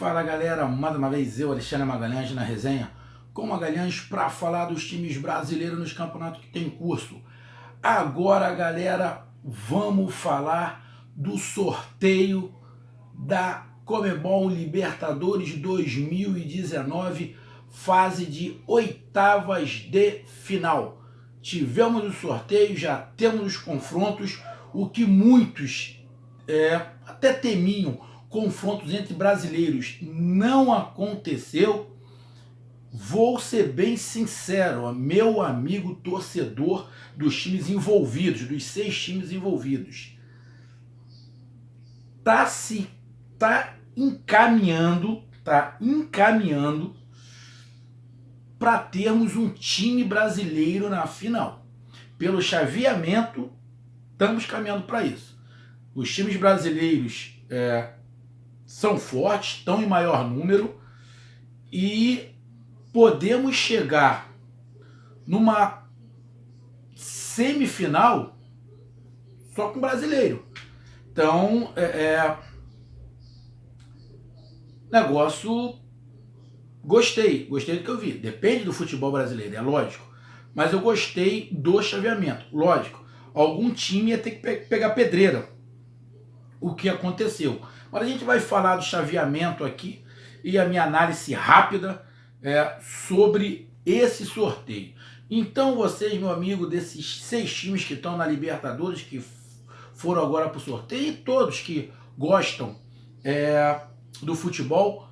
Fala galera, mais uma vez eu, Alexandre Magalhães, na resenha com Magalhães para falar dos times brasileiros nos campeonatos que tem curso. Agora galera, vamos falar do sorteio da Conmebol Libertadores 2019, fase de oitavas de final. Tivemos o sorteio, já temos os confrontos, o que muitos até temiam, confrontos entre brasileiros, não aconteceu. Vou ser bem sincero, meu amigo torcedor dos times envolvidos, dos 6 times envolvidos, tá encaminhando para termos um time brasileiro na final. Pelo chaveamento, estamos caminhando para isso. Os times brasileiros são fortes, estão em maior número e podemos chegar numa semifinal só com brasileiro. Então, negócio, gostei do que eu vi. Depende do futebol brasileiro, é lógico, mas eu gostei do chaveamento. Lógico, algum time ia ter que pegar pedreira, o que aconteceu. Mas a gente vai falar do chaveamento aqui e a minha análise rápida sobre esse sorteio. Então vocês, meu amigo, desses 6 times que estão na Libertadores, que foram agora para o sorteio, e todos que gostam do futebol,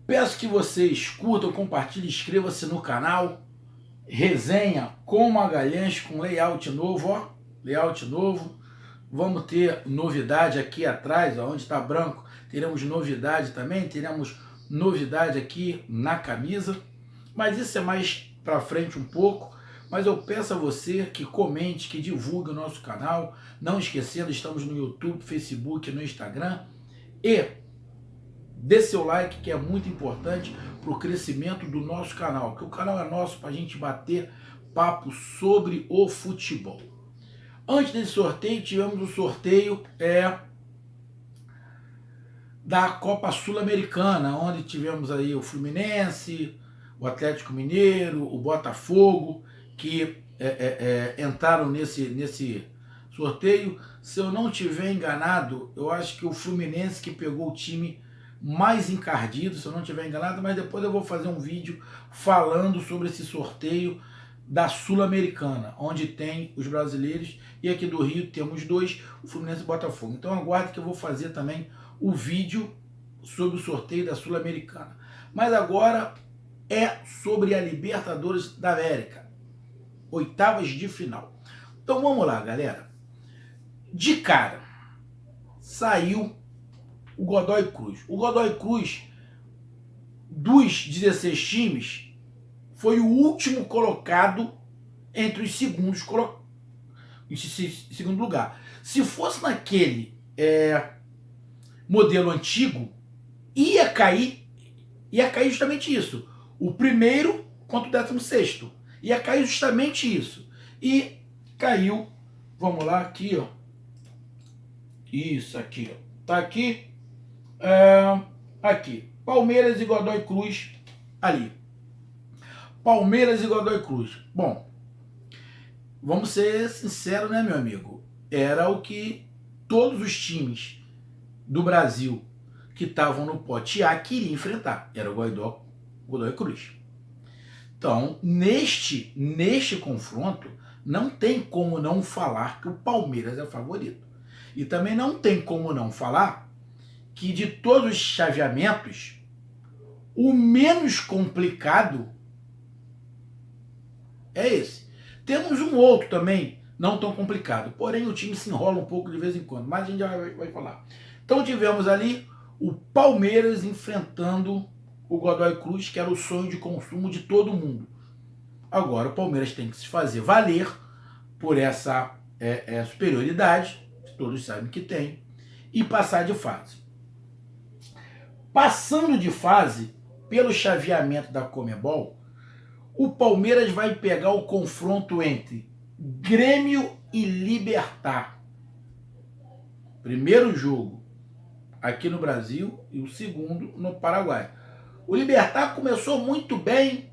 peço que vocês curtam, compartilhem, inscrevam-se no canal. Resenha com Magalhães, com layout novo, ó, layout novo. Vamos ter novidade aqui atrás, ó, onde está branco, teremos novidade também, teremos novidade aqui na camisa, mas isso é mais para frente um pouco. Mas eu peço a você que comente, que divulgue o nosso canal, não esquecendo, estamos no YouTube, Facebook, no Instagram, e dê seu like, que é muito importante para o crescimento do nosso canal, que o canal é nosso para a gente bater papo sobre o futebol. Antes desse sorteio, tivemos o sorteio da Copa Sul-Americana, onde tivemos aí o Fluminense, o Atlético Mineiro, o Botafogo, que entraram nesse sorteio. Se eu não estiver enganado, eu acho que o Fluminense que pegou o time mais encardido, se eu não estiver enganado, mas depois eu vou fazer um vídeo falando sobre esse sorteio da Sul-Americana, onde tem os brasileiros, e aqui do Rio temos 2, o Fluminense e o Botafogo. Então aguarde que eu vou fazer também o vídeo sobre o sorteio da Sul-Americana. Mas agora é sobre a Libertadores da América, oitavas de final. Então vamos lá, galera. De cara, saiu o Godoy Cruz. O Godoy Cruz, dos 16 times, foi o último colocado entre os segundos em segundo lugar. Se fosse naquele modelo antigo, ia cair justamente isso. O primeiro contra o 16º. Ia cair justamente isso. E caiu, vamos lá, aqui, ó. Isso aqui, ó. Tá aqui. Aqui. Palmeiras e Godoy Cruz ali. Palmeiras e Godoy Cruz. Bom, vamos ser sinceros, né, meu amigo? Era o que todos os times do Brasil que estavam no pote A queriam enfrentar. Era o Godoy Cruz. Então, neste confronto, não tem como não falar que o Palmeiras é favorito. E também não tem como não falar que de todos os chaveamentos, o menos complicado é esse. Temos um outro também, não tão complicado, porém o time se enrola um pouco de vez em quando, mas a gente já vai falar. Então tivemos ali o Palmeiras enfrentando o Godoy Cruz, que era o sonho de consumo de todo mundo. Agora o Palmeiras tem que se fazer valer por essa superioridade, que todos sabem que tem, e passar de fase. Passando de fase, pelo chaveamento da Conmebol, o Palmeiras vai pegar o confronto entre Grêmio e Libertad. Primeiro jogo aqui no Brasil e o segundo no Paraguai. O Libertad começou muito bem,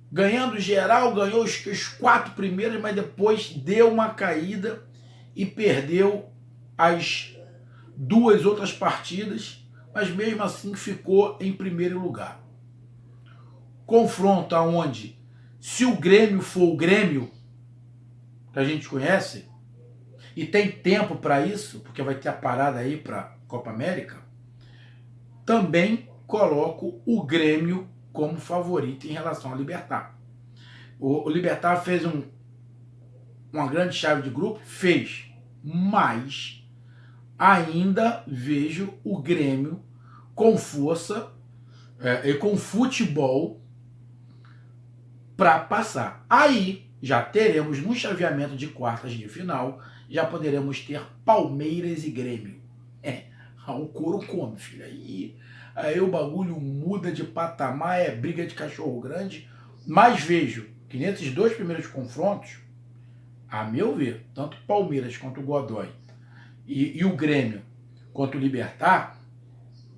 ganhando geral, ganhou os 4 primeiros, mas depois deu uma caída e perdeu as 2 outras partidas, mas mesmo assim ficou em primeiro lugar. Confronto aonde, se o Grêmio for o Grêmio que a gente conhece, e tem tempo para isso, porque vai ter a parada aí para Copa América, também coloco o Grêmio como favorito em relação ao Libertad. O Libertad fez uma grande chave de grupo, fez, mas ainda vejo o Grêmio com força e com futebol para passar. Aí já teremos no chaveamento de quartas de final, já poderemos ter Palmeiras e Grêmio. O couro come, filho. Aí o bagulho muda de patamar, é briga de cachorro grande, mas vejo que nesses 2 primeiros confrontos, a meu ver, tanto o Palmeiras quanto o Godoy e o Grêmio quanto o Libertad,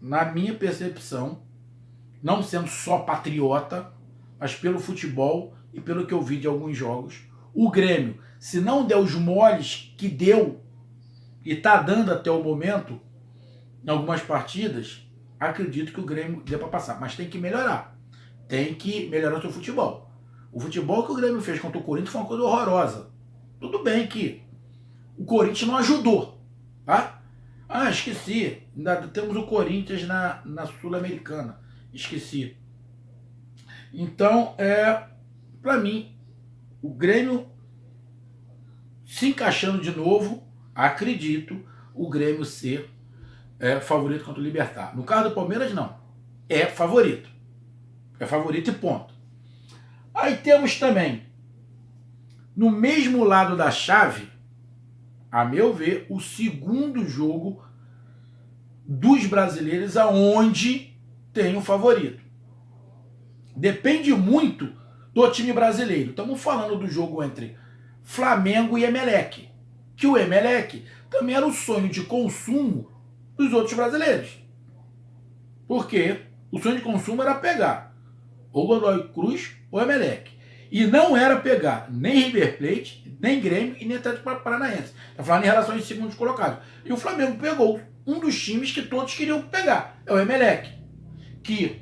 na minha percepção, não sendo só patriota, mas pelo futebol e pelo que eu vi de alguns jogos, o Grêmio, se não der os moles que deu e tá dando até o momento, em algumas partidas, acredito que o Grêmio dê para passar. Mas tem que melhorar. Tem que melhorar o seu futebol. O futebol que o Grêmio fez contra o Corinthians foi uma coisa horrorosa. Tudo bem que o Corinthians não ajudou, tá? Esqueci. Ainda temos o Corinthians na Sul-Americana. Esqueci. Então, para mim, o Grêmio se encaixando de novo, acredito o Grêmio ser favorito contra o Libertad. No caso do Palmeiras, não. É favorito. É favorito e ponto. Aí temos também, no mesmo lado da chave, a meu ver, o segundo jogo dos brasileiros aonde tem o favorito. Depende muito do time brasileiro. Estamos falando do jogo entre Flamengo e Emelec. Que o Emelec também era o sonho de consumo dos outros brasileiros. Porque o sonho de consumo era pegar ou Godoy Cruz ou Emelec. E não era pegar nem River Plate, nem Grêmio e nem Atlético Paranaense. Está falando em relação aos segundos colocados. E o Flamengo pegou um dos times que todos queriam pegar. É o Emelec. Que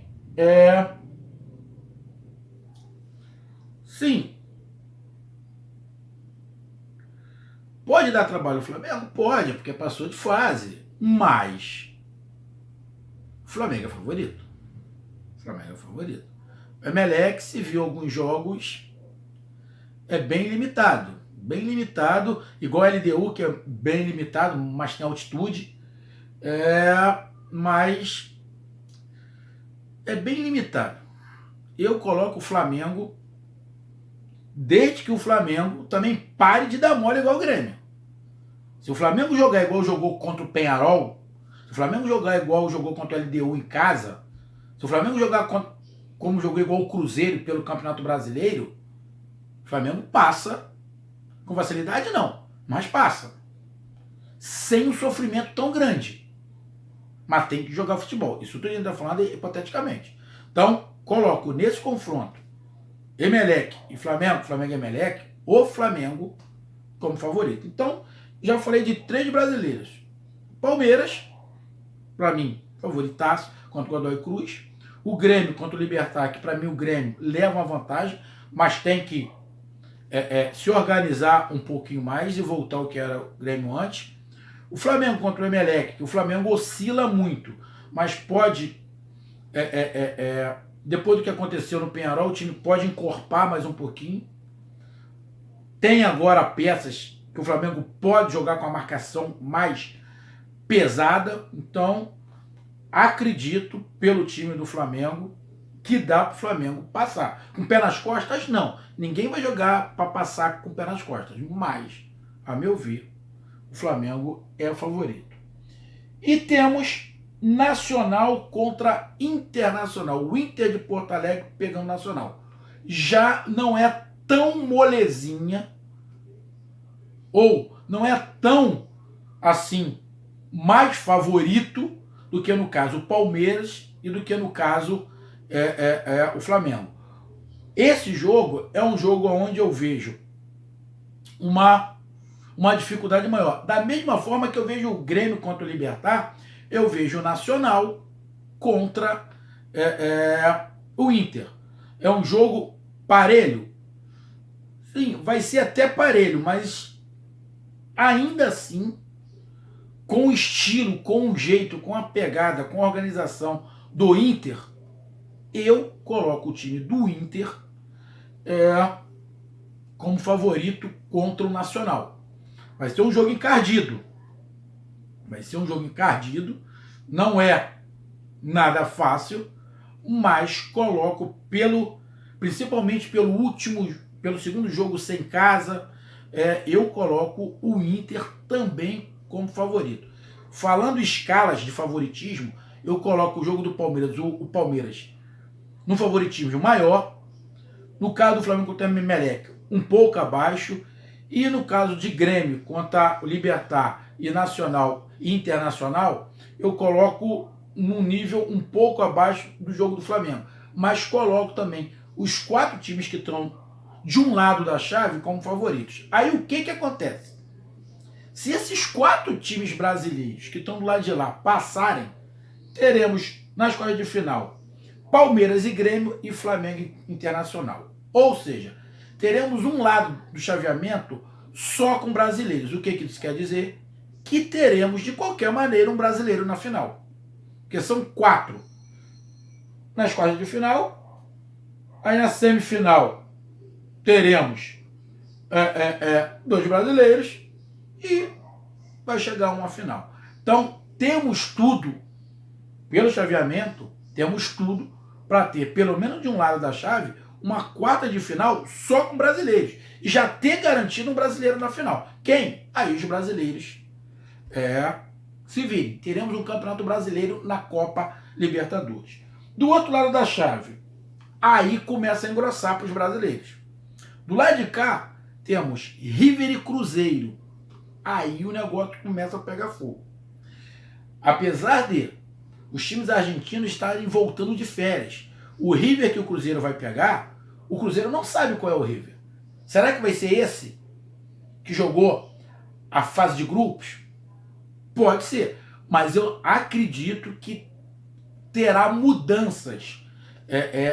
sim. Pode dar trabalho ao Flamengo? Pode, porque passou de fase. Mas o Flamengo é favorito. O Flamengo é favorito. O Emelec, se viu alguns jogos, é bem limitado. Bem limitado, igual a LDU, que é bem limitado, mas tem altitude. Mas é bem limitado. Eu coloco o Flamengo, desde que o Flamengo também pare de dar mole igual o Grêmio. Se o Flamengo jogar igual jogou contra o Peñarol, se o Flamengo jogar igual jogou contra o LDU em casa, se o Flamengo jogar como jogou igual o Cruzeiro pelo Campeonato Brasileiro, o Flamengo passa com facilidade não, mas passa. Sem um sofrimento tão grande. Mas tem que jogar futebol. Isso tudo ainda falando hipoteticamente. Então, coloco nesse confronto Emelec e Flamengo, Flamengo e Emelec, o Flamengo como favorito. Então, já falei de 3 brasileiros. Palmeiras, para mim, favoritaço contra o Godoy Cruz. O Grêmio contra o Libertad, que para mim o Grêmio leva uma vantagem, mas tem que se organizar um pouquinho mais e voltar ao que era o Grêmio antes. O Flamengo contra o Emelec, que o Flamengo oscila muito, mas pode, depois do que aconteceu no Peñarol, o time pode encorpar mais um pouquinho. Tem agora peças que o Flamengo pode jogar com a marcação mais pesada. Então, acredito, pelo time do Flamengo, que dá para o Flamengo passar. Com o pé nas costas, não. Ninguém vai jogar para passar com o pé nas costas. Mas, a meu ver, o Flamengo é o favorito. E temos Nacional contra Internacional. O Inter de Porto Alegre pegando Nacional. Já não é tão molezinha, ou não é tão, assim, mais favorito do que no caso o Palmeiras e do que no caso o Flamengo. Esse jogo é um jogo onde eu vejo uma dificuldade maior. Da mesma forma que eu vejo o Grêmio contra o Libertad, eu vejo o Nacional contra o Inter. É um jogo parelho? Sim, vai ser até parelho, mas ainda assim, com o estilo, com o jeito, com a pegada, com a organização do Inter, eu coloco o time do Inter como favorito contra o Nacional. Vai ser um jogo encardido. Não é nada fácil, mas coloco principalmente pelo segundo jogo sem casa, eu coloco o Inter também como favorito. Falando escalas de favoritismo, eu coloco o jogo do Palmeiras, o Palmeiras no favoritismo maior, no caso do Flamengo contra o Emelec, um pouco abaixo, e no caso de Grêmio contra o Libertad e Nacional e Internacional, eu coloco num nível um pouco abaixo do jogo do Flamengo. Mas coloco também os 4 times que estão de um lado da chave como favoritos. Aí o que acontece? Se esses 4 times brasileiros que estão do lado de lá passarem, teremos nas quartas de final Palmeiras e Grêmio e Flamengo Internacional. Ou seja, teremos um lado do chaveamento só com brasileiros. O que isso quer dizer? Que teremos, de qualquer maneira, um brasileiro na final. Porque são 4 nas quartas de final. Aí na semifinal teremos 2 brasileiros e vai chegar uma final. Então, temos tudo, pelo chaveamento, temos tudo para ter, pelo menos de um lado da chave, uma quarta de final só com brasileiros. E já ter garantido um brasileiro na final. Quem? Aí os brasileiros se virem. Teremos um campeonato brasileiro na Copa Libertadores. Do outro lado da chave, aí começa a engrossar para os brasileiros. Do lado de cá, temos River e Cruzeiro. Aí o negócio começa a pegar fogo. Apesar de os times argentinos estarem voltando de férias, o River que o Cruzeiro vai pegar, o Cruzeiro não sabe qual é o River. Será que vai ser esse que jogou a fase de grupos? Pode ser, mas eu acredito que terá mudanças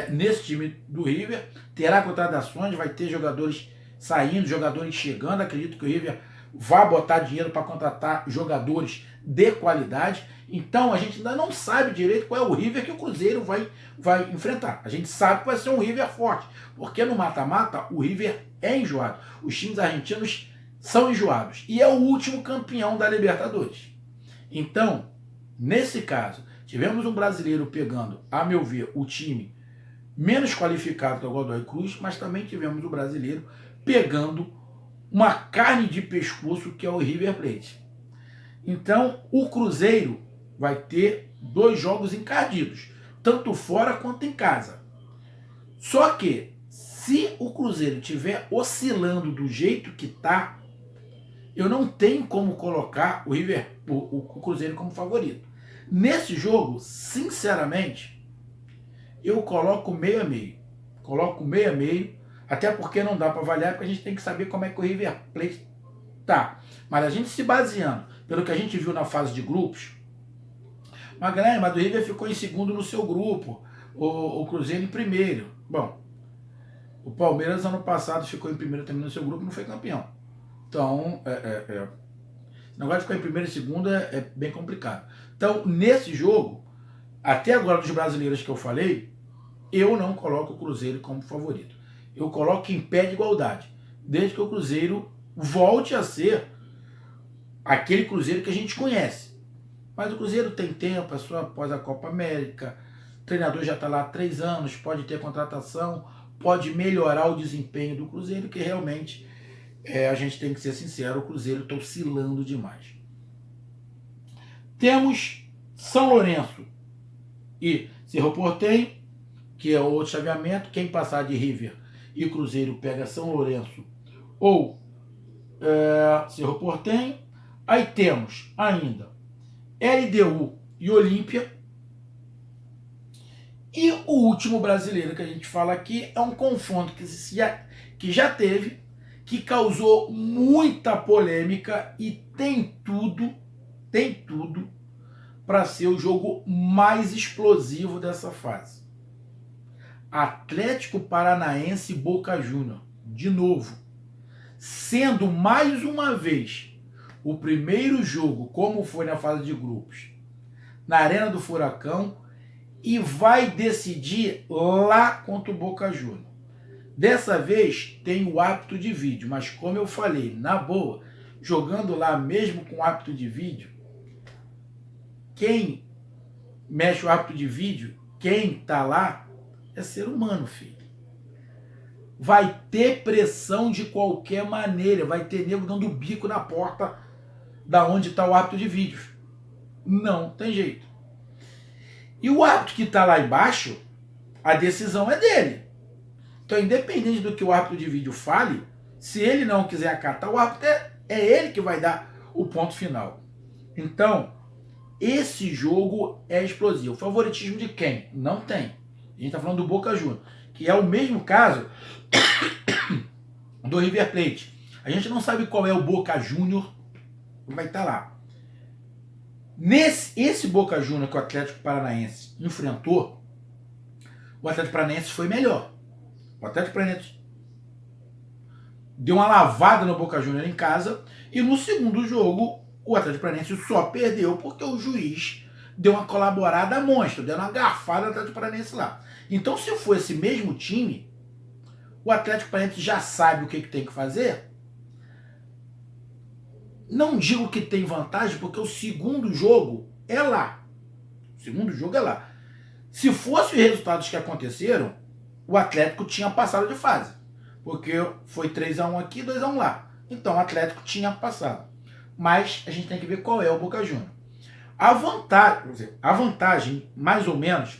nesse time do River, terá contratações, vai ter jogadores saindo, jogadores chegando. Acredito que o River vai botar dinheiro para contratar jogadores de qualidade. Então a gente ainda não sabe direito qual é o River que o Cruzeiro vai enfrentar. A gente sabe que vai ser um River forte, porque no mata-mata o River é enjoado. Os times argentinos são enjoados e é o último campeão da Libertadores. Então, nesse caso, tivemos um brasileiro pegando, a meu ver, o time menos qualificado que é o Godoy Cruz, mas também tivemos o brasileiro pegando uma carne de pescoço que é o River Plate. Então, o Cruzeiro vai ter 2 jogos encardidos, tanto fora quanto em casa. Só que, se o Cruzeiro estiver oscilando do jeito que está, eu não tenho como colocar o Cruzeiro como favorito. Nesse jogo, sinceramente, eu coloco meio a meio. Coloco meio a meio, até porque não dá para avaliar, porque a gente tem que saber como é que o River Plate tá. Mas a gente se baseando pelo que a gente viu na fase de grupos, mas o River ficou em segundo no seu grupo, o Cruzeiro em primeiro. Bom, o Palmeiras ano passado ficou em primeiro também no seu grupo e não foi campeão. Então, esse negócio de ficar em primeiro e segundo é bem complicado. Então, nesse jogo, até agora dos brasileiros que eu falei, eu não coloco o Cruzeiro como favorito. Eu coloco em pé de igualdade, desde que o Cruzeiro volte a ser aquele Cruzeiro que a gente conhece. Mas o Cruzeiro tem tempo, é só após a Copa América, o treinador já está lá há 3 anos, pode ter contratação, pode melhorar o desempenho do Cruzeiro, que realmente, a gente tem que ser sincero, o Cruzeiro está oscilando demais. Temos São Lourenço e Cerro Porteño, que é o outro chaveamento. Quem passar de River e Cruzeiro pega São Lourenço ou Cerro Porteño. Aí temos ainda LDU e Olímpia. E o último brasileiro que a gente fala aqui é um confronto que já teve, que causou muita polêmica e tem tudo para ser o jogo mais explosivo dessa fase. Atlético Paranaense e Boca Juniors, de novo, sendo mais uma vez o primeiro jogo, como foi na fase de grupos, na Arena do Furacão, e vai decidir lá contra o Boca Juniors. Dessa vez tem o árbitro de vídeo, mas como eu falei, na boa, jogando lá mesmo com árbitro de vídeo, quem mexe o árbitro de vídeo, quem tá lá, é ser humano, filho. Vai ter pressão de qualquer maneira, vai ter nego dando bico na porta da onde está o árbitro de vídeo. Não tem jeito. E o árbitro que está lá embaixo, a decisão é dele. Então, independente do que o árbitro de vídeo fale, se ele não quiser acatar, o árbitro é ele que vai dar o ponto final. Então, esse jogo é explosivo. Favoritismo de quem? Não tem. A gente está falando do Boca Juniors, que é o mesmo caso do River Plate. A gente não sabe qual é o Boca Juniors que vai estar lá. Esse Boca Juniors que o Atlético Paranaense enfrentou, o Atlético Paranaense foi melhor. O Atlético Paranaense deu uma lavada no Boca Juniors em casa e no segundo jogo o Atlético Paranaense só perdeu porque o juiz deu uma colaborada monstro, deu uma garfada no Atlético Paranaense lá. Então, se for esse mesmo time, o Atlético Paranaense já sabe o que tem que fazer. Não digo que tem vantagem, porque o segundo jogo é lá. O segundo jogo é lá. Se fosse os resultados que aconteceram, o Atlético tinha passado de fase. Porque foi 3-1 aqui, 2-1 lá. Então o Atlético tinha passado. Mas a gente tem que ver qual é o Boca Juniors. A vantagem, mais ou menos,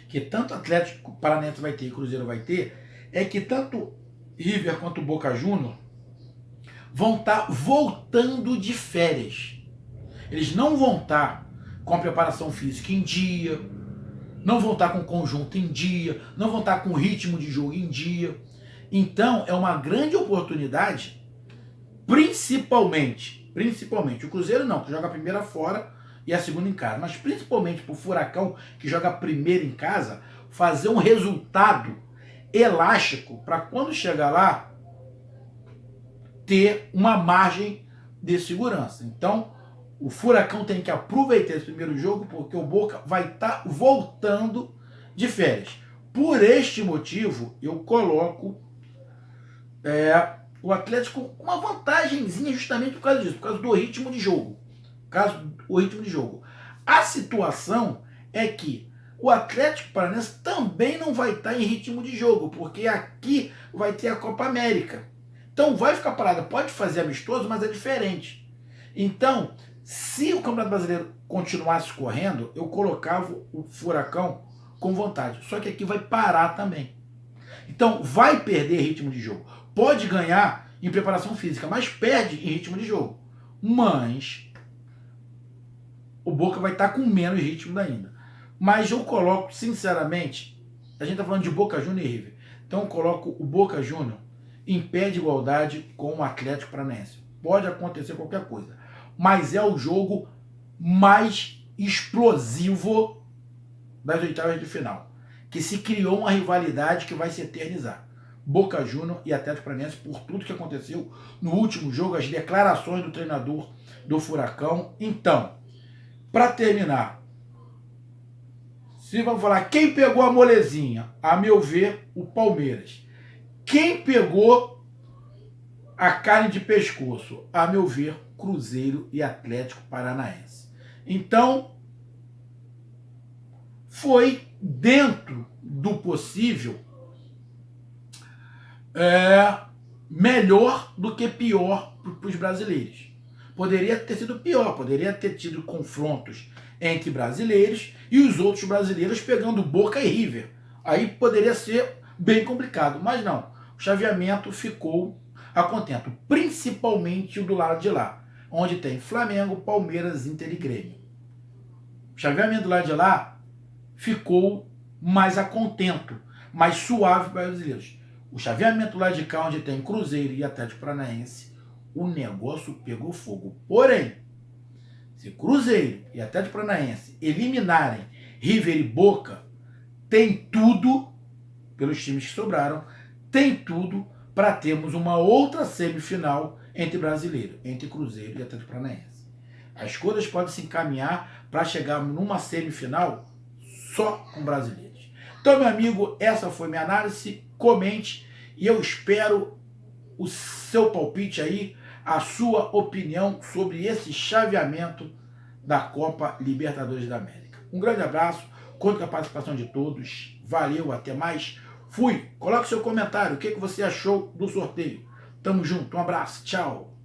que tanto o Atlético Paranaense vai ter e o Cruzeiro vai ter, é que tanto River quanto o Boca Juniors vão estar voltando de férias. Eles não vão estar com a preparação física em dia, não vão estar com o conjunto em dia, não vão estar com o ritmo de jogo em dia. Então é uma grande oportunidade, principalmente, o Cruzeiro não, que joga a primeira fora e a segunda em casa, mas principalmente para o Furacão, que joga a primeira em casa, fazer um resultado elástico para quando chegar lá, ter uma margem de segurança. Então, o Furacão tem que aproveitar esse primeiro jogo, porque o Boca vai estar voltando de férias. Por este motivo, eu coloco o Atlético com uma vantagemzinha justamente por causa disso, por causa do ritmo de jogo. A situação é que o Atlético Paranaense também não vai estar em ritmo de jogo, porque aqui vai ter a Copa América. Então vai ficar parado, pode fazer amistoso, mas é diferente. Então, se o Campeonato Brasileiro continuasse correndo, eu colocava o Furacão com vontade. Só que aqui vai parar também. Então vai perder ritmo de jogo. Pode ganhar em preparação física, mas perde em ritmo de jogo. Mas o Boca vai estar com menos ritmo ainda. Mas eu coloco, sinceramente, a gente está falando de Boca Juniors e River. Então eu coloco o Boca Juniors em pé de igualdade com o Atlético Paranaense. Pode acontecer qualquer coisa. Mas é o jogo mais explosivo das oitavas de final. Que se criou uma rivalidade que vai se eternizar. Boca Juniors e Atlético Paranaense, por tudo que aconteceu no último jogo, as declarações do treinador do Furacão. Então, para terminar, se vamos falar quem pegou a molezinha, a meu ver, o Palmeiras. Quem pegou a carne de pescoço, a meu ver, Cruzeiro e Atlético Paranaense. Então, foi dentro do possível melhor do que pior para os brasileiros. Poderia ter sido pior, poderia ter tido confrontos entre brasileiros e os outros brasileiros pegando Boca e River. Aí poderia ser bem complicado, mas não. O chaveamento ficou a contento, principalmente o do lado de lá, onde tem Flamengo, Palmeiras, Inter e Grêmio. chaveamento lá de lá ficou mais a contento, mais suave para os brasileiros. O chaveamento lá de cá, onde tem Cruzeiro e Atlético Paranaense, o negócio pegou fogo. Porém, se Cruzeiro e Atlético Paranaense eliminarem River e Boca, tem tudo, pelos times que sobraram, tem tudo para termos uma outra semifinal entre brasileiro, entre Cruzeiro e Atlético Paranaense. As coisas podem se encaminhar para chegar numa semifinal só com brasileiros. Então, meu amigo, essa foi minha análise. Comente e eu espero o seu palpite aí, a sua opinião sobre esse chaveamento da Copa Libertadores da América. Um grande abraço, conto com a participação de todos. Valeu, até mais. Fui. Coloque seu comentário, o que você achou do sorteio. Tamo junto, um abraço, tchau.